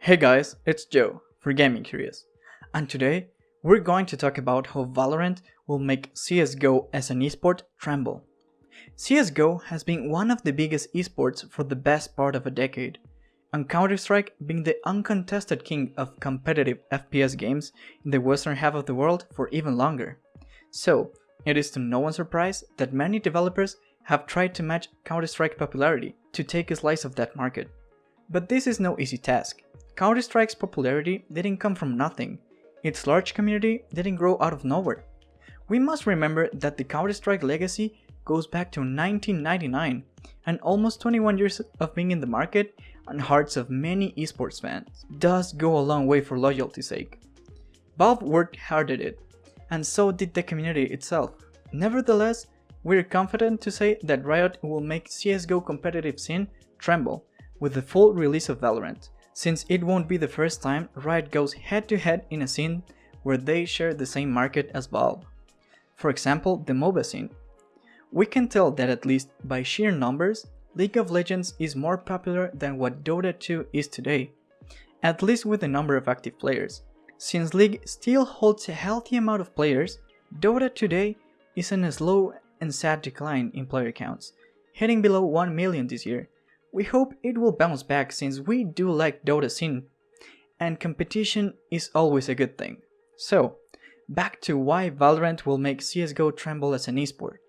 Hey guys, it's Joe for Gaming Curious, and today we're going to talk about how Valorant will make CSGO as an esport tremble. CSGO has been one of the biggest esports for the best part of a decade, and Counter-Strike being the uncontested king of competitive FPS games in the western half of the world for even longer. So, it is to no one's surprise that many developers have tried to match Counter-Strike popularity to take a slice of that market. But this is no easy task. Counter-Strike's popularity didn't come from nothing. Its large community didn't grow out of nowhere. We must remember that the Counter-Strike legacy goes back to 1999 and almost 21 years of being in the market and hearts of many esports fans does go a long way for loyalty's sake. Valve worked hard at it, and so did the community itself. Nevertheless, we're confident to say that Riot will make CSGO competitive scene tremble with the full release of Valorant, since it won't be the first time Riot goes head-to-head in a scene where they share the same market as Valve. For example, the MOBA scene. We can tell that at least by sheer numbers, League of Legends is more popular than what Dota 2 is today, at least with the number of active players. Since League still holds a healthy amount of players, Dota today is in a slow and sad decline in player counts, hitting below 1 million this year. We hope it will bounce back since we do like Dota scene, and competition is always a good thing. So, back to why Valorant will make CSGO tremble as an esport.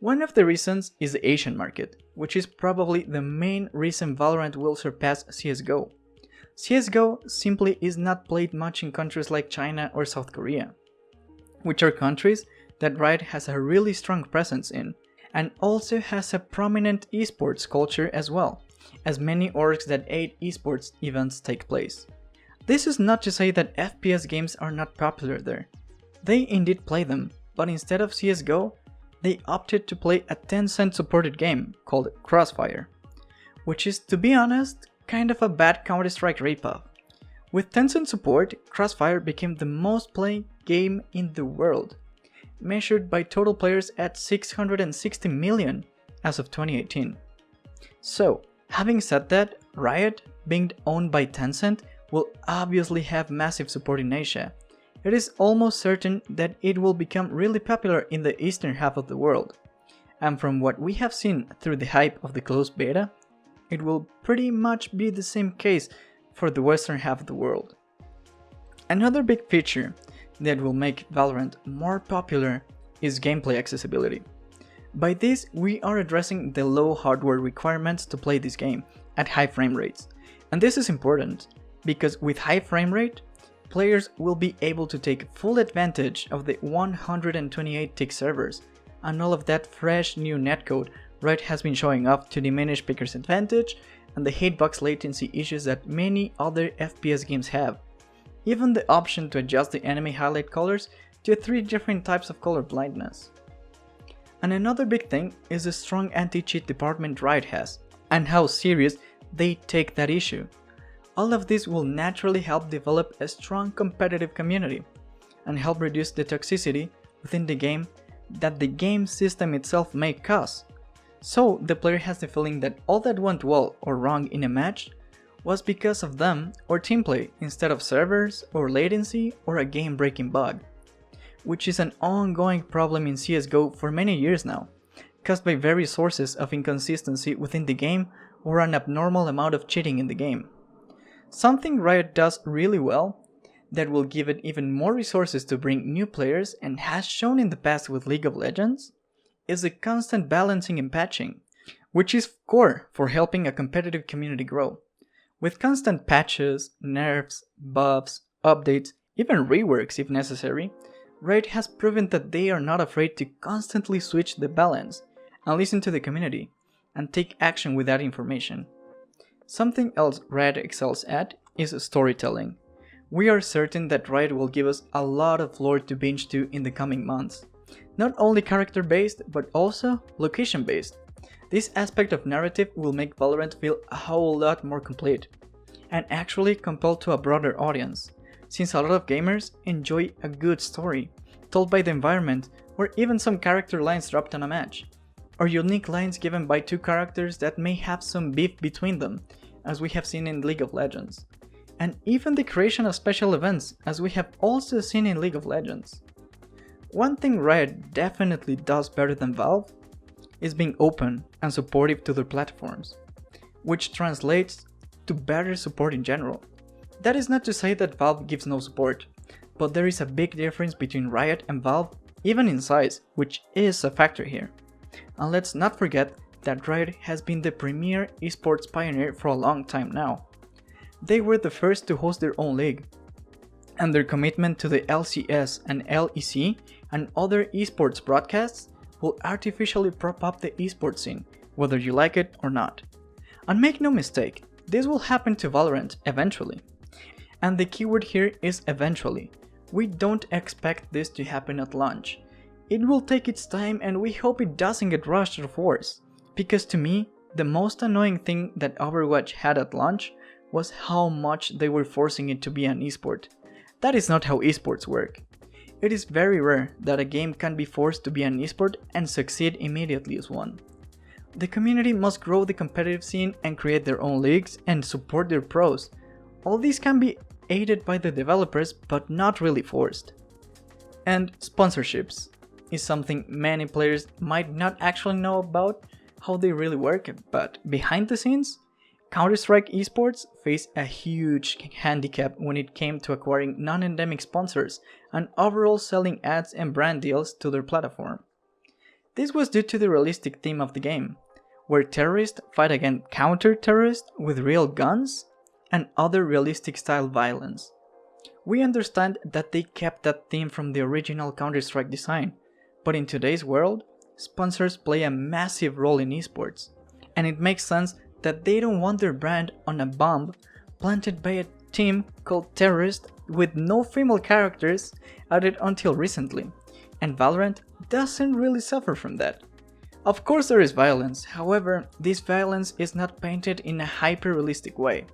One of the reasons is the Asian market, which is probably the main reason Valorant will surpass CSGO. CSGO simply is not played much in countries like China or South Korea, which are countries that Riot has a really strong presence in, and also has a prominent esports culture as well, as many orgs that aid esports events take place. This is not to say that FPS games are not popular there. They indeed play them, but instead of CSGO, they opted to play a Tencent supported game called Crossfire, which is, to be honest, kind of a bad Counter-Strike ripoff. With Tencent support, Crossfire became the most played game in the world, measured by total players at 660 million as of 2018. So, having said that, Riot, being owned by Tencent, will obviously have massive support in Asia. It is almost certain that it will become really popular in the eastern half of the world. And from what we have seen through the hype of the closed beta, it will pretty much be the same case for the western half of the world. Another big feature that will make Valorant more popular is gameplay accessibility. By this, we are addressing the low hardware requirements to play this game at high frame rates. And this is important, because with high frame rate, players will be able to take full advantage of the 128 tick servers, and all of that fresh new netcode Riot has been showing off to diminish pickers' advantage and the hitbox latency issues that many other FPS games have. Even the option to adjust the enemy highlight colors to 3 different types of color blindness. And another big thing is the strong anti-cheat department Riot has, and how serious they take that issue. All of this will naturally help develop a strong competitive community, and help reduce the toxicity within the game that the game system itself may cause. So the player has the feeling that all that went well or wrong in a match was because of them or team play instead of servers or latency or a game-breaking bug, which is an ongoing problem in CSGO for many years now, caused by various sources of inconsistency within the game or an abnormal amount of cheating in the game. Something Riot does really well, that will give it even more resources to bring new players and has shown in the past with League of Legends, is the constant balancing and patching, which is core for helping a competitive community grow. With constant patches, nerfs, buffs, updates, even reworks if necessary, Riot has proven that they are not afraid to constantly switch the balance and listen to the community and take action with that information. Something else Riot excels at is storytelling. We are certain that Riot will give us a lot of lore to binge to in the coming months. Not only character based, but also location based. This aspect of narrative will make Valorant feel a whole lot more complete, and actually compel to a broader audience, since a lot of gamers enjoy a good story, told by the environment, or even some character lines dropped on a match, or unique lines given by 2 characters that may have some beef between them, as we have seen in League of Legends. and even the creation of special events, as we have also seen in League of Legends. One thing Riot definitely does better than Valve is being open and supportive to their platforms, which translates to better support in general. That is not to say that Valve gives no support, but there is a big difference between Riot and Valve, even in size, which is a factor here. And let's not forget that Riot has been the premier esports pioneer for a long time now. They were the first to host their own league, and their commitment to the LCS and LEC and other esports broadcasts will artificially prop up the esports scene, whether you like it or not. And make no mistake, this will happen to Valorant eventually. And the keyword here is eventually. We don't expect this to happen at launch. It will take its time, and we hope it doesn't get rushed or forced. Because to me, the most annoying thing that Overwatch had at launch was how much they were forcing it to be an esport. That is not how esports work. It is very rare that a game can be forced to be an esport and succeed immediately as one. The community must grow the competitive scene and create their own leagues and support their pros. All these can be aided by the developers, but not really forced. And sponsorships is something many players might not actually know about how they really work, but behind the scenes, Counter-Strike esports faced a huge handicap when it came to acquiring non-endemic sponsors and overall selling ads and brand deals to their platform. This was due to the realistic theme of the game, where terrorists fight against counter-terrorists with real guns and other realistic style violence. We understand that they kept that theme from the original Counter-Strike design, but in today's world, sponsors play a massive role in esports, and it makes sense that they don't want their brand on a bomb planted by a team called Terrorist with no female characters added until recently, and Valorant doesn't really suffer from that. Of course there is violence, however, this violence is not painted in a hyper-realistic way.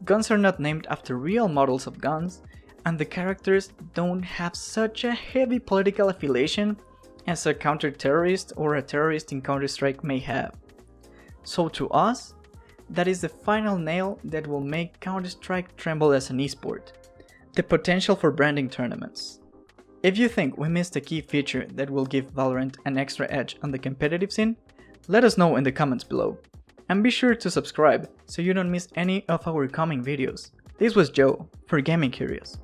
Guns are not named after real models of guns, and the characters don't have such a heavy political affiliation as a counter-terrorist or a terrorist in Counter-Strike may have. So to us, that is the final nail that will make Counter-Strike tremble as an esport: the potential for branding tournaments. If you think we missed a key feature that will give Valorant an extra edge on the competitive scene, let us know in the comments below. And be sure to subscribe so you don't miss any of our coming videos. This was Joe for Gaming Curious.